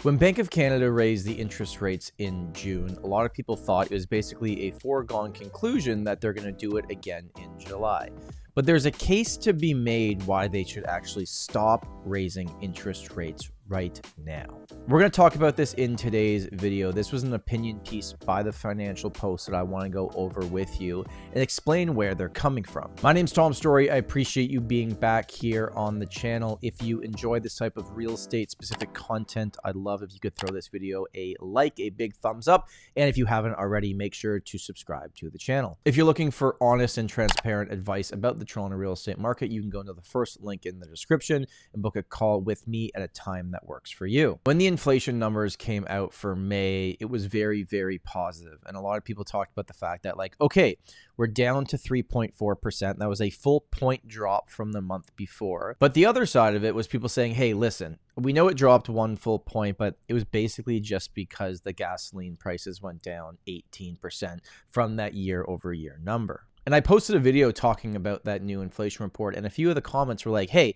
When Bank of Canada raised the interest rates in June, a lot of people thought it was basically a foregone conclusion that they're going to do it again in July. But there's a case to be made why they should actually stop raising interest rates right now. We're going to talk about this in today's video. This was an opinion piece by the Financial Post that I want to go over with you and explain where they're coming from. My name's Tom Storey. I appreciate you being back here on the channel. If you enjoy this type of real estate specific content, I'd love if you could throw this video a like, a big thumbs up. And if you haven't already, make sure to subscribe to the channel. If you're looking for honest and transparent advice about the Toronto real estate market, you can go to the first link in the description and book a call with me at a time that works for you. When the inflation numbers came out for May, it was very, very positive. And a lot of people talked about the fact that okay, we're down to 3.4%. That was a full point drop from the month before. But the other side of it was people saying, hey, listen, we know it dropped 1 full point, but it was basically just because the gasoline prices went down 18% from that year-over-year number. And I posted a video talking about that new inflation report, and a few of the comments were like, hey,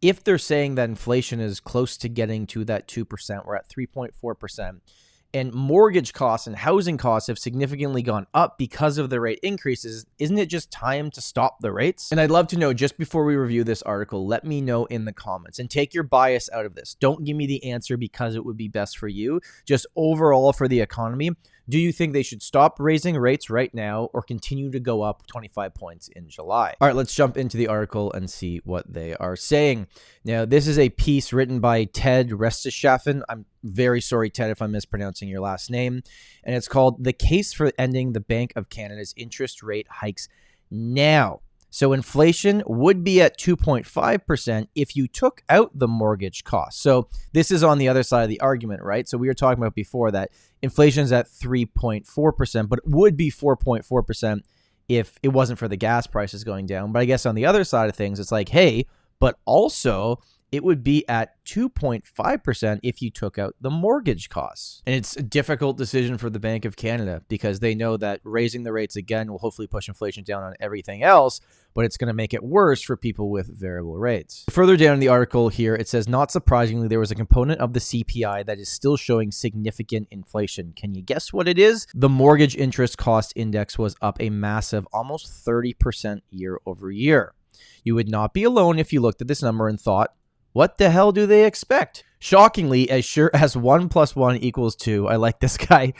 if they're saying that inflation is close to getting to that 2%, we're at 3.4%, and mortgage costs and housing costs have significantly gone up because of the rate increases, isn't it just time to stop the rates? And I'd love to know, just before we review this article, let me know in the comments and take your bias out of this. Don't give me the answer because it would be best for you. Just overall for the economy, do you think they should stop raising rates right now or continue to go up 25 points in July? All right, let's jump into the article and see what they are saying. Now, this is a piece written by Ted Restischaffen. I'm very sorry, Ted, if I'm mispronouncing your last name. And it's called The Case for Ending the Bank of Canada's Interest Rate Hikes Now. So inflation would be at 2.5% if you took out the mortgage cost. So this is on the other side of the argument, right? So we were talking about before that inflation is at 3.4%, but it would be 4.4% if it wasn't for the gas prices going down. But I guess on the other side of things, it's like, hey, but also it would be at 2.5% if you took out the mortgage costs. And it's a difficult decision for the Bank of Canada because they know that raising the rates again will hopefully push inflation down on everything else, but it's going to make it worse for people with variable rates. Further down in the article here, it says, not surprisingly, there was a component of the CPI that is still showing significant inflation. Can you guess what it is? The mortgage interest cost index was up a massive almost 30% year over year. You would not be alone if you looked at this number and thought, what the hell do they expect? Shockingly, as sure as 1 + 1 = 2, I like this guy,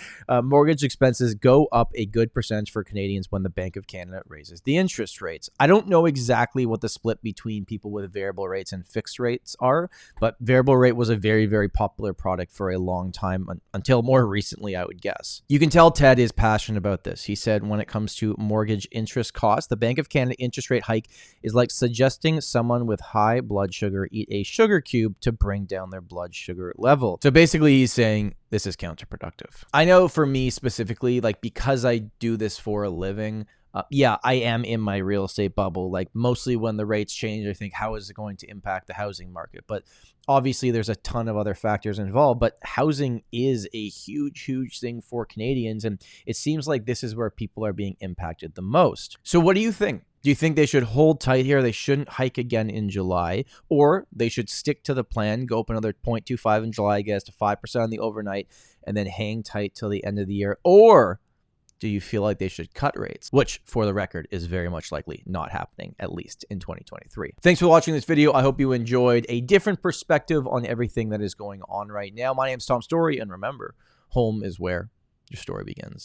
mortgage expenses go up a good percentage for Canadians when the Bank of Canada raises the interest rates. I don't know exactly what the split between people with variable rates and fixed rates are, but variable rate was a very, very popular product for a long time, until more recently, I would guess. You can tell Ted is passionate about this. He said when it comes to mortgage interest costs, the Bank of Canada interest rate hike is like suggesting someone with high blood sugar eat a sugar cube to bring down their blood sugar level. So basically he's saying this is counterproductive. I know for me specifically, because I do this for a living, yeah, I am in my real estate bubble. Mostly when the rates change, I think, how is it going to impact the housing market? But obviously there's a ton of other factors involved, but housing is a huge, huge thing for Canadians. And it seems like this is where people are being impacted the most. So what do you think? Do you think they should hold tight here? They shouldn't hike again in July, or they should stick to the plan, go up another 0.25 in July, get us to 5% on the overnight, and then hang tight till the end of the year? Or do you feel like they should cut rates? Which, for the record, is very much likely not happening, at least in 2023. Thanks for watching this video. I hope you enjoyed a different perspective on everything that is going on right now. My name is Tom Storey, and remember, home is where your story begins.